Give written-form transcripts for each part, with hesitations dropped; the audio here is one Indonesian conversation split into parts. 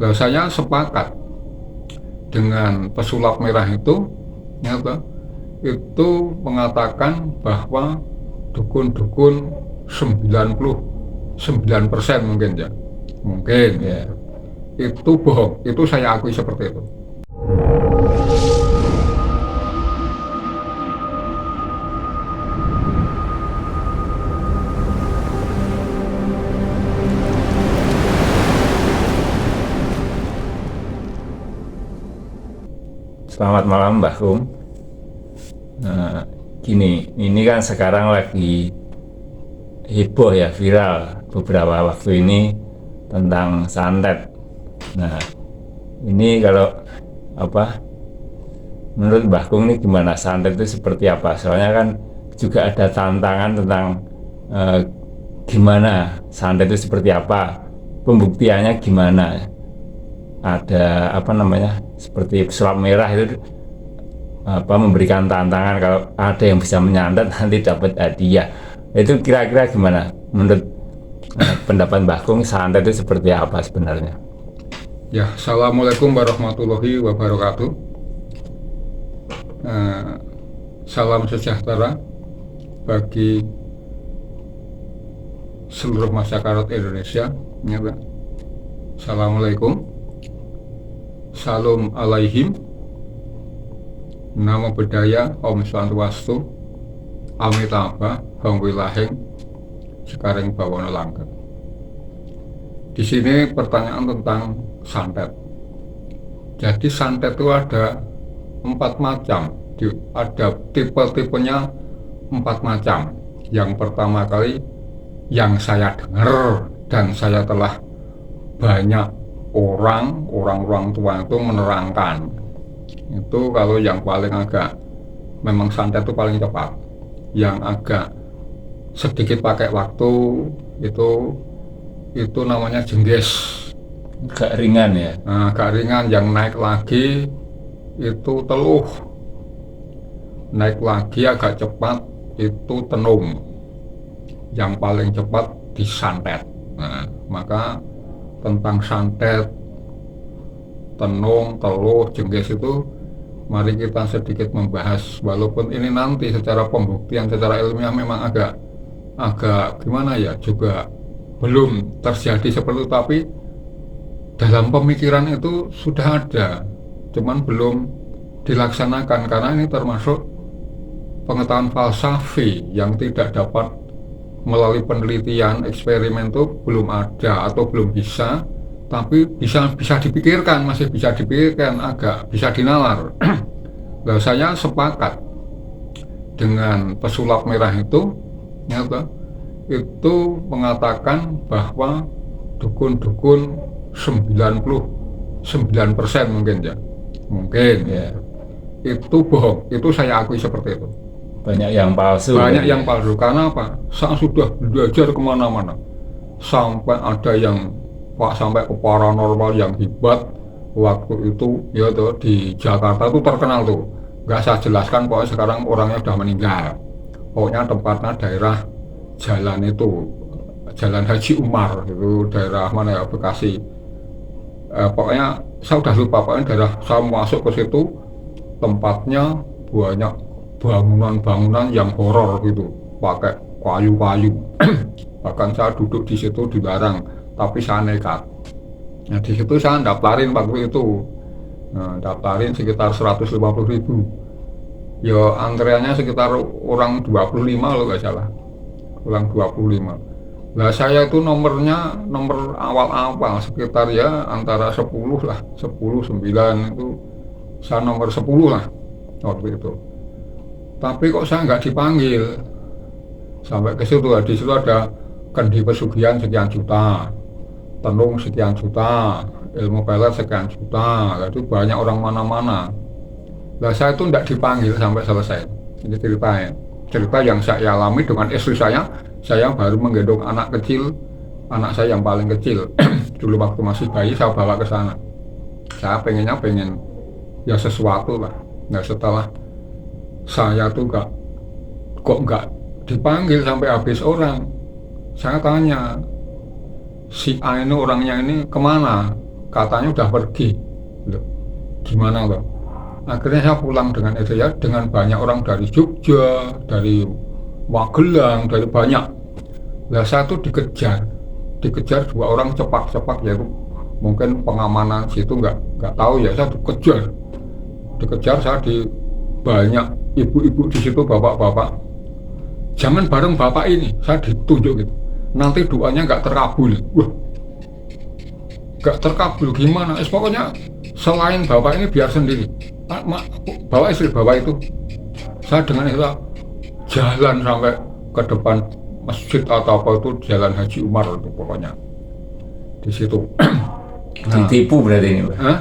Nah, saya sepakat dengan pesulap merah itu, ya, itu mengatakan bahwa dukun-dukun 99% mungkin ya, mungkin ya, itu bohong. Itu saya akui seperti itu. Selamat malam Mbak Hum. Gini, ini kan sekarang lagi heboh ya, viral beberapa waktu ini tentang santet. Nah, ini kalau menurut Mbak Hum ini gimana, santet itu seperti apa? Soalnya kan juga ada tantangan tentang gimana santet itu seperti apa, pembuktiannya gimana. Ada seperti pesulap merah itu memberikan tantangan, kalau ada yang bisa menyantet nanti dapat hadiah. Itu kira-kira gimana menurut pendapat Mbah Kung, santet itu seperti apa sebenarnya? Ya, assalamualaikum warahmatullahi wabarakatuh. Salam sejahtera bagi seluruh masyarakat Indonesia. Ya, Pak. Assalamualaikum. Salam alaihim. Namo Buddhaya, Om Swastiastu, Amitabha, Hong Wilaheng, Sekarang Bawana Langgeng. Di sini pertanyaan tentang santet. Jadi santet itu ada 4 macam, ada tipe-tipenya 4 macam. Yang pertama kali yang saya dengar dan saya telah banyak orang tua itu menerangkan, itu kalau yang paling agak memang santet itu paling cepat, yang agak sedikit pakai waktu itu namanya jengges, Agak ringan ya. nah, agak ringan. Yang naik lagi itu teluh, naik lagi agak cepat itu tenung, yang paling cepat disantet. Nah, maka tentang santet, tenung, teluh, jengges itu mari kita sedikit membahas, walaupun ini nanti secara pembuktian secara ilmiah memang agak gimana ya, juga belum terjadi seperti itu, tapi dalam pemikiran itu sudah ada, cuman belum dilaksanakan karena ini termasuk pengetahuan falsafi yang tidak dapat melalui penelitian eksperimen, itu belum ada atau belum bisa, tapi bisa dipikirkan, masih bisa dipikirkan, agak bisa dinalar. Nah, saya sepakat dengan pesulap merah itu, ya, itu mengatakan bahwa dukun-dukun 99% mungkin ya, mungkin ya, itu bohong. Itu saya akui seperti itu. Banyak yang palsu. Banyak yang palsu. Karena apa? Saya sudah belajar kemana-mana, sampai ada yang sampai ke paranormal yang hebat. Waktu itu ya tuh di Jakarta tuh terkenal tuh. Nggak saya jelaskan, pokoknya sekarang orangnya sudah meninggal. Pokoknya tempatnya daerah jalan itu, Jalan Haji Umar itu, daerah mana ya, Bekasi. Pokoknya saya udah lupa. Pokoknya daerah saya masuk ke situ, tempatnya banyak bangunan-bangunan yang horor gitu, pakai kayu-kayu. Bahkan saya duduk di situ dilarang, tapi saya nekat. Nah, di situ saya daftarin waktu itu. Nah, daftarin sekitar 150.000. Ya antreannya sekitar orang 25 loh, nggak salah. Orang 25. Nah, saya itu nomor awal-awal sekitar ya antara 10 lah, 10, 9 itu. Saya nomor 10 lah waktu itu. Tapi kok saya nggak dipanggil sampai ke situ. Di situ ada kendi pesugihan sekian juta, tenung sekian juta, ilmu pelet sekian juta. Itu banyak orang mana-mana. Nah, saya itu nggak dipanggil sampai selesai. Ini cerita yang saya alami dengan istri saya. Saya baru menggendong anak kecil, anak saya yang paling kecil. Dulu waktu masih bayi saya bawa ke sana. Saya pengen ya sesuatu lah. Nah, setelah saya tuh kok nggak dipanggil sampai habis orang. Saya tanya, si A ini orangnya ini kemana? katanya udah pergi. Loh, gimana loh? Akhirnya saya pulang dengan itu ya, dengan banyak orang dari Jogja, dari Magelang, dari banyak. Lah saya tuh dikejar 2 orang cepak-cepak, yaitu mungkin pengamanan situ nggak tahu ya, saya dikejar saya di banyak ibu-ibu di situ, bapak-bapak. Jangan bareng bapak ini, saya ditunjuk gitu. Nanti doanya nggak terkabul. Wah, nggak terkabul gimana? Pokoknya selain bapak ini biar sendiri. Bawa istri bapak itu. Saya dengan itu jalan sampai ke depan masjid atau apa itu, Jalan Haji Umar itu pokoknya. Di situ. Ditipu berarti ini, Pak? Hah?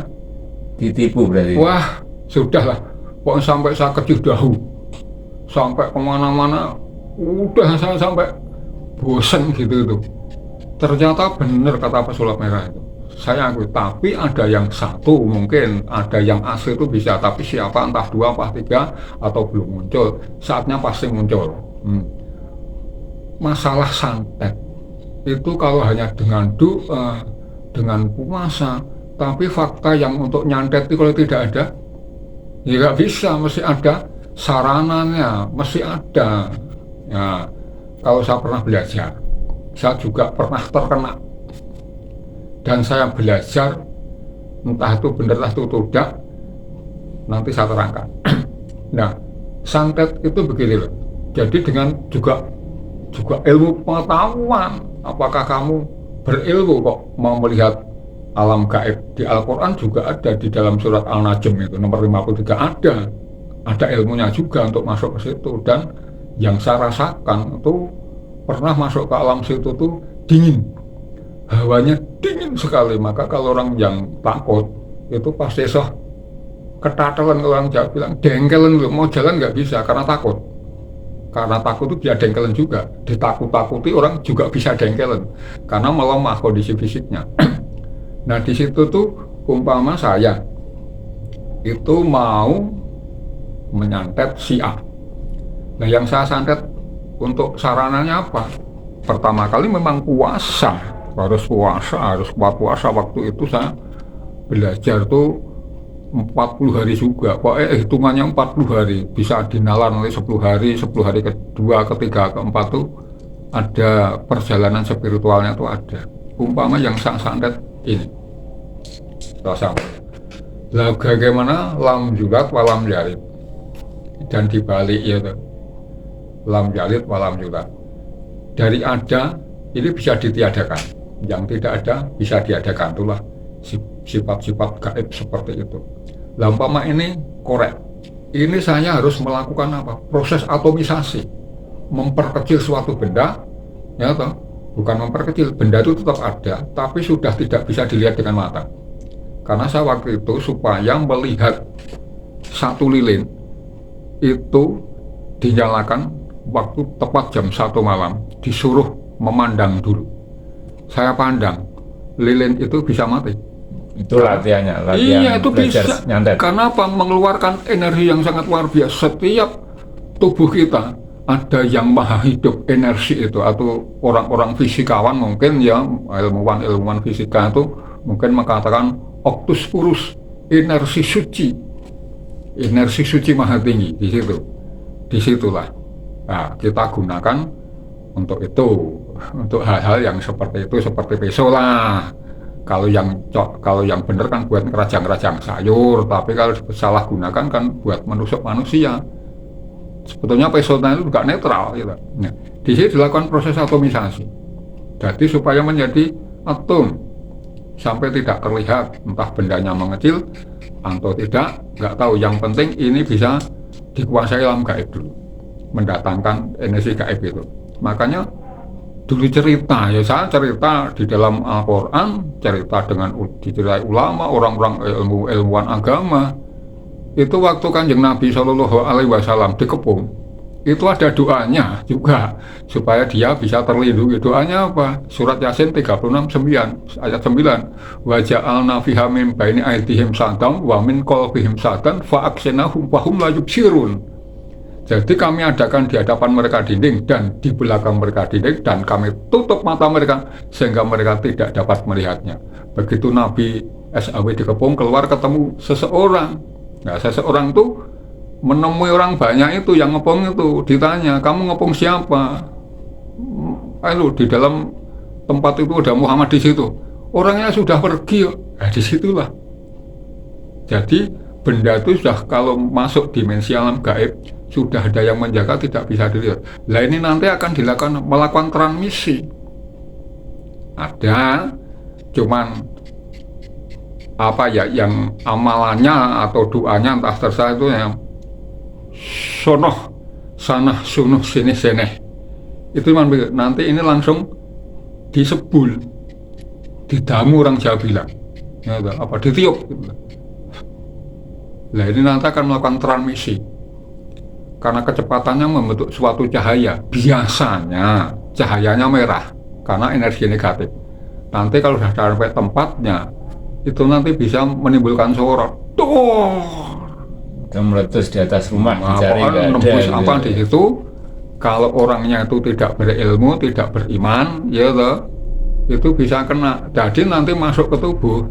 Ditipu berarti. Wah, sudahlah. Pokoknya sampai saya kecil dahu. Sampai kemana-mana. Udah saya sampai bosen gitu itu. Ternyata benar kata pesulap merah itu. Saya akui, tapi ada yang satu mungkin, ada yang asli itu bisa, tapi siapa entah 2 apa 3 atau belum muncul. Saatnya pasti muncul. Masalah santet itu kalau hanya dengan doa, dengan puasa, tapi fakta yang untuk nyantet itu kalau tidak ada, ya nggak bisa, mesti ada sarananya, mesti ada. Ya, kalau saya pernah belajar, saya juga pernah terkena, dan saya belajar, entah itu benar entah itu tidak, nanti saya terangkan. Nah, santet itu begini loh. Jadi dengan juga ilmu pengetahuan, apakah kamu berilmu kok mau melihat alam gaib. Di Al-Quran juga ada, di dalam surat Al-Najm itu nomor 53 ada ilmunya juga untuk masuk ke situ. Dan yang saya rasakan itu pernah masuk ke alam situ tuh dingin, hawanya dingin sekali. Maka kalau orang yang takut itu pasti ketatelan, orang Jawa bilang dengkelan, mau jalan nggak bisa karena takut. Karena takut itu dia dengkelan juga, ditakut-takuti orang juga bisa dengkelan karena melemah kondisi fisiknya. Nah di situ tuh umpama saya itu mau menyantet si A. Nah yang saya santet untuk sarananya apa? Pertama kali memang puasa, harus kuat puasa. Waktu itu saya belajar tuh 40 hari juga, hitungannya 40 hari, bisa dinalar nanti 10 hari, 10 hari kedua, ketiga, keempat tuh ada perjalanan spiritualnya tuh ada. Umpama yang saya santet ini, rasa lah bagaimana lam julat walam jalid, dan dibalik ya tuh, lam jalid walam julat. Dari ada ini bisa ditiadakan, yang tidak ada bisa diadakan, itulah sifat-sifat gaib seperti itu. Lampama ini korek, ini saya harus melakukan apa? Proses atomisasi, memperkecil suatu benda, ya toh? Bukan memperkecil, benda itu tetap ada, tapi sudah tidak bisa dilihat dengan mata. Karena saya waktu itu supaya melihat satu lilin itu dinyalakan waktu tepat jam 1 malam, disuruh memandang dulu. Saya pandang, lilin itu bisa mati. Itu latihan iya, itu bisa nyantet. Karena apa? Mengeluarkan energi yang sangat luar biasa. Setiap tubuh kita ada yang maha hidup energi itu, atau orang-orang fisikawan mungkin ya, ilmuwan fisika itu mungkin mengatakan octus purus, energi suci maha tinggi. Disitulah nah, kita gunakan untuk itu, untuk hal-hal yang seperti itu, seperti pisau lah. Kalau yang benar kan buat ngerajang-ngerajang sayur, tapi kalau salah gunakan kan buat menusuk manusia. Sebetulnya pesona itu juga netral gitu. Nah, di sini dilakukan proses atomisasi. Jadi supaya menjadi atom sampai tidak terlihat, entah bendanya mengecil atau tidak, nggak tahu. Yang penting ini bisa dikuasai alam gaib dulu, mendatangkan energi gaib itu. Makanya dulu cerita, ya saya cerita di dalam Al-Quran, cerita dengan diceritai ulama, orang-orang ilmuwan agama. Itu waktu Kanjeng Nabi Shallallahu Alaihi Wasallam dikepung, itu ada doanya juga supaya dia bisa terlindungi. Doanya apa? Surat Yasin 36 ayat 9. Wa ja'alna fiha min baini aydihim sadam wa min qalbihim sadan fa aksenahum fahum la yubsirun. Jadi kami adakan di hadapan mereka dinding dan di belakang mereka dinding, dan kami tutup mata mereka sehingga mereka tidak dapat melihatnya. Begitu Nabi SAW dikepung, keluar ketemu seseorang. Nah, seseorang tuh menemui orang banyak itu yang ngepung itu, ditanya, kamu ngepung siapa? Ayo, di dalam tempat itu ada Muhammad di situ. Orangnya sudah pergi. Nah, disitulah. Jadi benda itu sudah kalau masuk dimensi alam gaib, sudah ada yang menjaga, tidak bisa dilihat. Nah, ini nanti akan melakukan transmisi. Ada, cuman apa ya, yang amalannya atau doanya entah terserah itu yang sonoh sana sunuh sini seneh itu nanti ini langsung disebul, didamu orang Jawa bilang ya, apa ditiup gitu. Nah, ini nanti akan melakukan transmisi karena kecepatannya membentuk suatu cahaya. Biasanya cahayanya merah karena energi negatif. Nanti kalau sudah sampai tempatnya itu nanti bisa menimbulkan sorot. Itu meletus di atas rumah, dicari nggak ada. Nembus gitu. apa di situ? Kalau orangnya itu tidak berilmu, tidak beriman, ya toh, itu bisa kena. Jadi nanti masuk ke tubuh.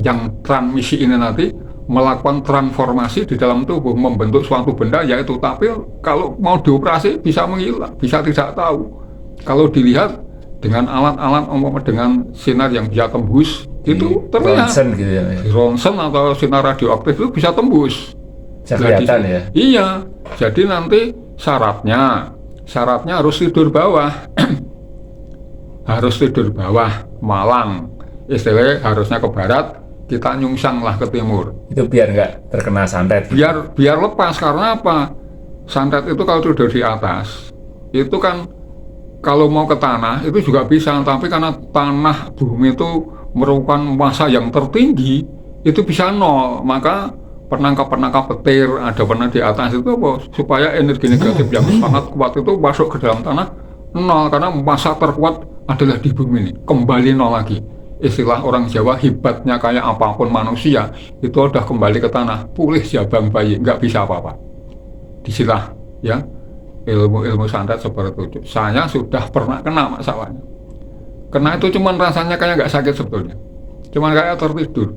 Yang transmisi ini nanti melakukan transformasi di dalam tubuh, membentuk suatu benda yaitu. Tapi kalau mau dioperasi bisa menghilang, bisa tidak tahu. Kalau dilihat dengan alat-alat dengan sinar yang bisa tembus itu terlihat ronsen gitu ya. Ronsen atau sinar radioaktif itu bisa tembus. Bisa kelihatan ya. Iya. Jadi nanti syaratnya harus tidur bawah. Harus tidur bawah, malang. Istilahnya harusnya ke barat, kita nyungsanglah ke timur. Itu biar nggak terkena santet. Biar lepas. Karena apa? Santet itu kalau tidur di atas, itu kan kalau mau ke tanah itu juga bisa, tapi karena tanah bumi itu merupakan massa yang tertinggi, itu bisa nol. Maka penangkap petir ada pernah di atas itu apa? Supaya energi negatif yang sangat kuat itu masuk ke dalam tanah nol, karena massa terkuat adalah di bumi ini, kembali nol lagi. Istilah orang Jawa, hebatnya kayak apapun manusia itu udah kembali ke tanah, pulih jabang bayi, nggak bisa apa-apa. Disitulah ya ilmu santet seperti itu. Saya sudah pernah kena masalahnya. Kena itu cuman rasanya kayak nggak sakit sebetulnya, cuman kayak tertidur.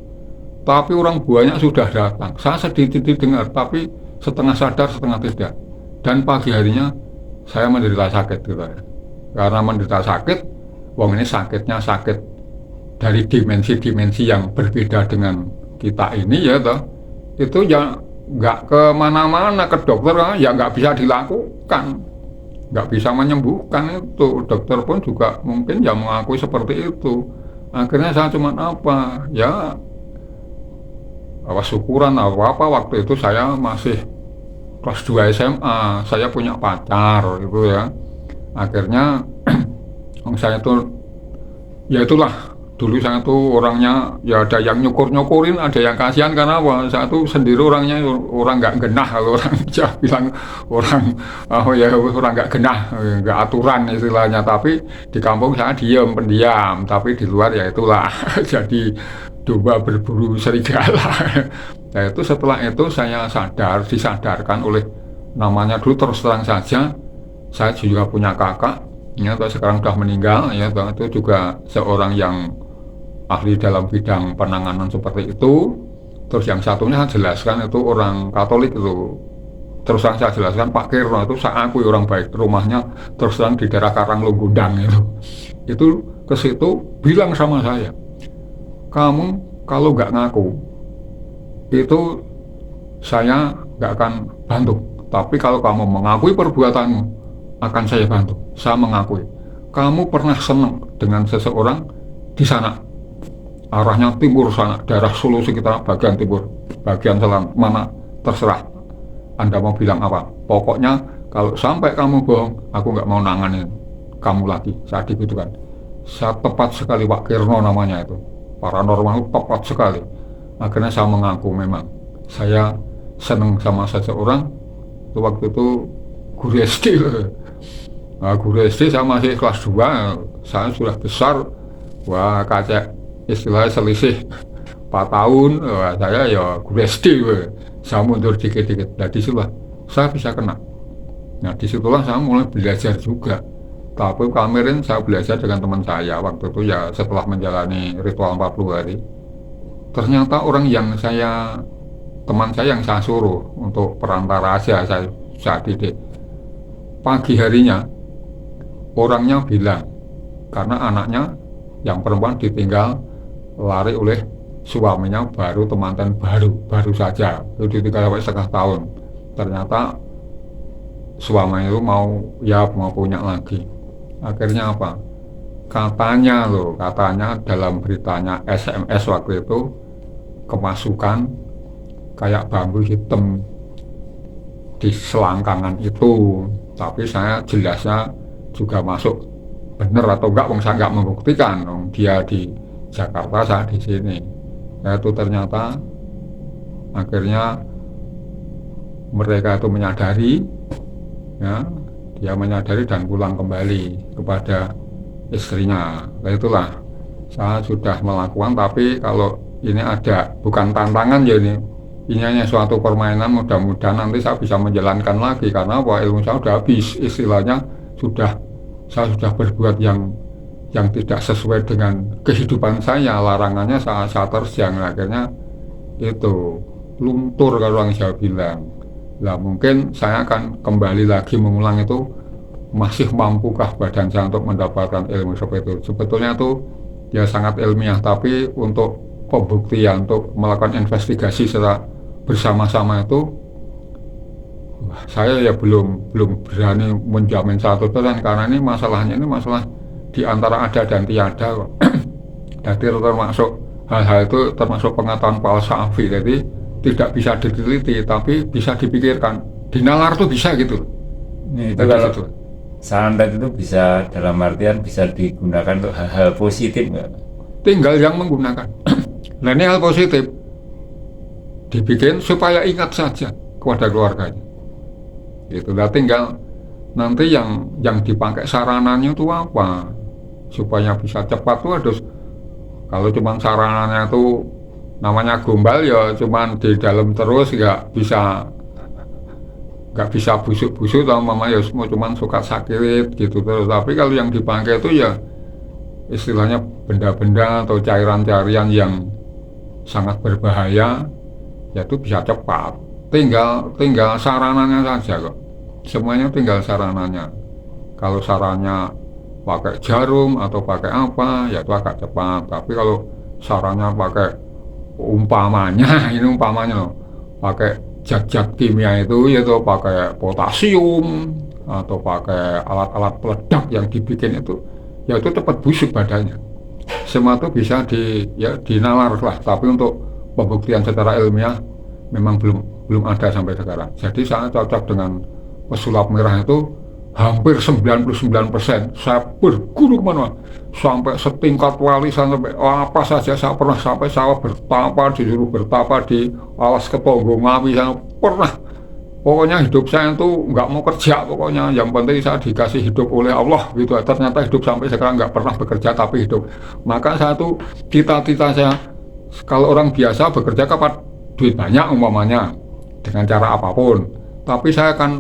Tapi orang buahnya sudah datang. Saya sedikit dengar, tapi setengah sadar, setengah tidak. Dan pagi harinya saya menderita sakit gitu ya. Karena menderita sakit, wong ini sakitnya sakit dari dimensi-dimensi yang berbeda dengan kita ini ya toh. Itu ya nggak kemana-mana ke dokter ya nggak bisa dilakukan, nggak bisa menyembuhkan itu. Dokter pun juga mungkin ya mengakui seperti itu. Akhirnya saya cuma apa ya syukuran apa waktu itu saya masih kelas 2 SMA, saya punya pacar gitu ya. Akhirnya saya tuh ya itulah, dulu saya tuh orangnya ya ada yang nyukur-nyukurin, ada yang kasihan karena apa? Saya tuh sendiri orangnya orang nggak genah, kalau orang Jawa bilang orang orang nggak genah, nggak aturan istilahnya. Tapi di kampung saya diam, pendiam, tapi di luar ya itulah jadi domba berburu serigala. Nah itu setelah itu saya disadarkan oleh namanya dulu terus terang saja, saya juga punya kakak, ya sekarang sudah meninggal, ya itu juga seorang yang ahli dalam bidang penanganan seperti itu. Terus yang satunya saya jelaskan itu orang Katolik itu. Terus saya jelaskan Pak Kirno itu saya akui orang baik, rumahnya terus terang di daerah Karanglunggundang itu. Itu ke situ bilang sama saya, kamu kalau nggak ngaku itu saya nggak akan bantu, tapi kalau kamu mengakui perbuatanmu akan saya bantu. Saya mengakui kamu pernah senang dengan seseorang di sana, arahnya timur sana, daerah Solo sekitar bagian timur, bagian selatan mana terserah Anda mau bilang apa. Pokoknya kalau sampai kamu bohong, aku nggak mau nanganin kamu lagi. Saya digitukan. Saya tepat sekali Pak Kirno namanya itu, paranormal itu tepat sekali. Akhirnya saya mengaku memang saya senang sama seseorang. Itu waktu itu guru SD. Nah, guru SD saya masih kelas 2, saya sudah besar. Wah, kaca istilahnya selisih 4 tahun. Wah, saya ya guru SD. Saya mundur dikit-dikit. Nah, disitulah saya bisa kena. Nah, disitulah saya mulai belajar juga. Tapi kemarin saya belajar dengan teman saya waktu itu ya setelah menjalani ritual 40 hari. ternyata orang yang teman saya yang saya suruh untuk perantara aja, saya didik, pagi harinya orangnya bilang karena anaknya yang perempuan ditinggal lari oleh suaminya, baru temanten baru saja itu ditinggal sampai setengah tahun. Ternyata suaminya itu mau punya lagi. Akhirnya apa? Katanya dalam beritanya SMS waktu itu kemasukan kayak bambu hitam di selangkangan itu. Tapi saya jelasnya juga masuk bener atau enggak, saya enggak membuktikan. Dia di Jakarta, saya di sini. Itu ternyata akhirnya mereka itu menyadari, ya, dia menyadari dan pulang kembali kepada istrinya. Nah, itulah saya sudah melakukan, tapi kalau ini ada bukan tantangan ya, ini hanya suatu permainan, mudah-mudahan nanti saya bisa menjalankan lagi karena ilmu saya sudah habis, istilahnya saya sudah berbuat yang tidak sesuai dengan kehidupan saya, larangannya saya terjang, akhirnya itu luntur kalau orang Jawa bilang. Nah, mungkin saya akan kembali lagi mengulang itu, masih mampukah badan saya untuk mendapatkan ilmu seperti itu. Sebetulnya itu ya sangat ilmiah, tapi untuk pembuktian, untuk melakukan investigasi secara bersama-sama itu saya ya belum berani menjamin 100% karena ini masalahnya masalah di antara ada dan tiada kok. Jadi termasuk hal-hal itu termasuk pengetahuan falsafi, jadi tidak bisa diteliti tapi bisa dipikirkan, dinalar tuh bisa gitu. Itu kalau santet itu bisa dalam artian bisa digunakan untuk hal-hal positif nggak? Tinggal yang menggunakan. Nah, ini hal positif dibikin supaya ingat saja kepada keluarganya. Gitu. Nah, tinggal nanti yang dipakai sarananya itu apa supaya bisa cepat tuh harus, kalau cuma sarananya itu namanya gombal ya cuman di dalam terus nggak bisa busuk-busuk atau mama ya semua cuman suka sakit gitu terus. Tapi kalau yang dipakai itu ya istilahnya benda-benda atau cairan-cairan yang sangat berbahaya, ya itu bisa cepat. Tinggal sarananya saja kok. Semuanya tinggal sarananya. Kalau sarannya pakai jarum atau pakai apa, ya itu agak cepat. Tapi kalau sarannya pakai umpamanya, ini umpamanya loh, pakai zat-zat kimia itu, yaitu pakai potasium atau pakai alat-alat peledak yang dibikin itu, ya itu cepat busuk badannya. Semua itu bisa dinalar lah. Tapi untuk pembuktian secara ilmiah memang belum ada sampai sekarang. Jadi saya cocok dengan pesulap merah itu hampir 99%. Saya berguru kemana, sampai setingkat wali, sampai apa saja saya pernah, sampai saya disuruh bertapa di alas Ketonggo Ngawi, saya pernah. Pokoknya hidup saya itu nggak mau kerja, pokoknya yang penting saya dikasih hidup oleh Allah gitu. Ternyata hidup sampai sekarang nggak pernah bekerja tapi hidup. Maka saya tuh cita-cita saya, kalau orang biasa bekerja kapan duit banyak umpamanya dengan cara apapun, tapi saya akan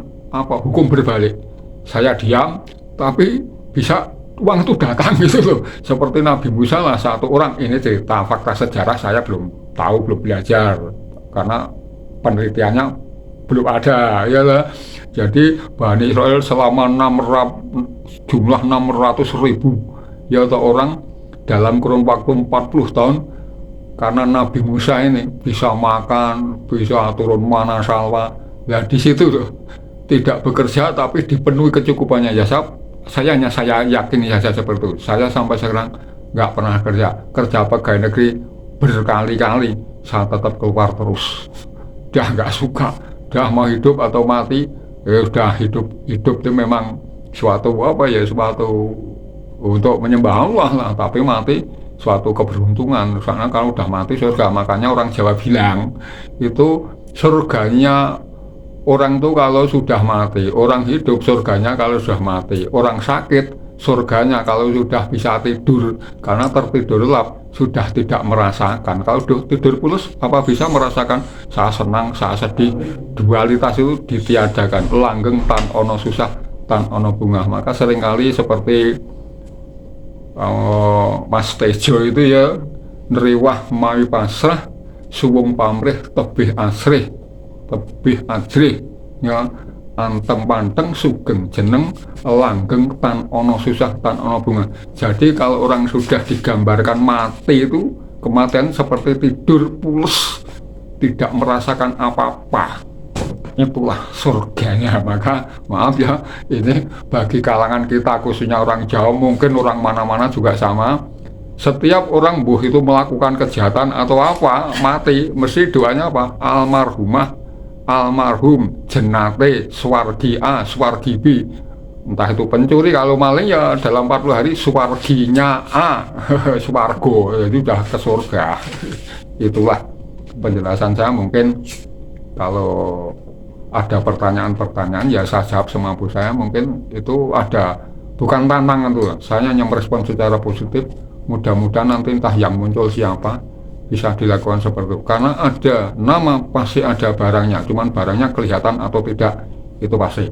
hukum berbalik. Saya diam tapi bisa uang itu datang gitu loh. Seperti Nabi Musa lah, satu orang, ini cerita fakta sejarah, saya belum tahu, belum belajar karena penelitiannya belum ada, ya lah. Jadi Bani Israel selama jumlah 600.000 ya orang dalam kurun waktu 40 tahun, karena Nabi Musa ini bisa makan, bisa turun mana salwa. Nah di situ tuh tidak bekerja tapi dipenuhi kecukupannya. Ya saya yakin saja seperti itu. Saya sampai sekarang nggak pernah kerja pegawai negeri berkali-kali, saya tetap keluar terus. Dah nggak suka, dah mau hidup atau mati, udah hidup itu memang suatu suatu untuk menyembah Allah lah, tapi mati suatu keberuntungan. Karena kalau udah mati surga, makanya orang Jawa bilang itu surganya orang tuh kalau sudah mati, orang hidup surganya kalau sudah mati, orang sakit surganya kalau sudah bisa tidur, karena tertidur lelap sudah tidak merasakan. Kalau tidur pulas apa bisa merasakan saya senang, saya sedih, dualitas itu ditiadakan. Langgeng tan ono susah tan ono bunga. Maka seringkali seperti Mas Tejo itu ya, neriwah mawi pasrah suwung pamrih tebih asrih tebih ajrih ya anteng panteng sugeng jeneng langgeng tan ono susah tan ono bunga. Jadi kalau orang sudah digambarkan mati itu kematian seperti tidur pules, tidak merasakan apa-apa, itulah surganya. Maka maaf ya, ini bagi kalangan kita khususnya orang Jawa, mungkin orang mana-mana juga sama. Setiap orang itu melakukan kejahatan atau apa, mati, mesti doanya apa? Almarhumah, almarhum, jenate, swargi A, swargi B. Entah itu pencuri, kalau maling ya dalam 40 hari swarginya A, swargo, itu sudah ke surga. Itulah penjelasan saya. Mungkin kalau ada pertanyaan-pertanyaan ya saya jawab semampu saya. Mungkin itu ada, bukan tantangan tuh, saya hanya merespon secara positif. Mudah-mudahan nanti entah yang muncul siapa bisa dilakukan seperti itu, karena ada nama pasti ada barangnya, cuman barangnya kelihatan atau tidak itu pasti.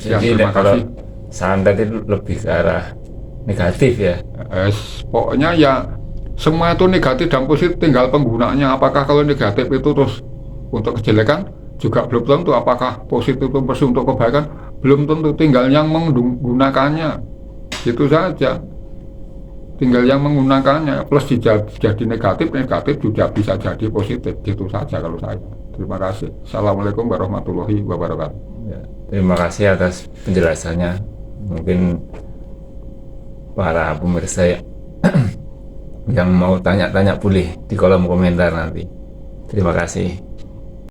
Ya, Jadi terima kalau kasih. santet itu lebih ke arah negatif ya. Pokoknya ya semua itu negatif dan positif, tinggal penggunaannya. Apakah kalau negatif itu terus untuk kejelekan, juga belum tentu. Apakah positif itu pasti untuk kebaikan, belum tentu. Tinggal yang menggunakannya, itu saja. Tinggal yang menggunakannya, plus jadi negatif juga bisa jadi positif, gitu saja kalau saya. Terima kasih. Assalamualaikum warahmatullahi wabarakatuh. Ya, terima kasih atas penjelasannya. Mungkin para pemirsa yang mau tanya-tanya boleh di kolom komentar nanti. Terima kasih.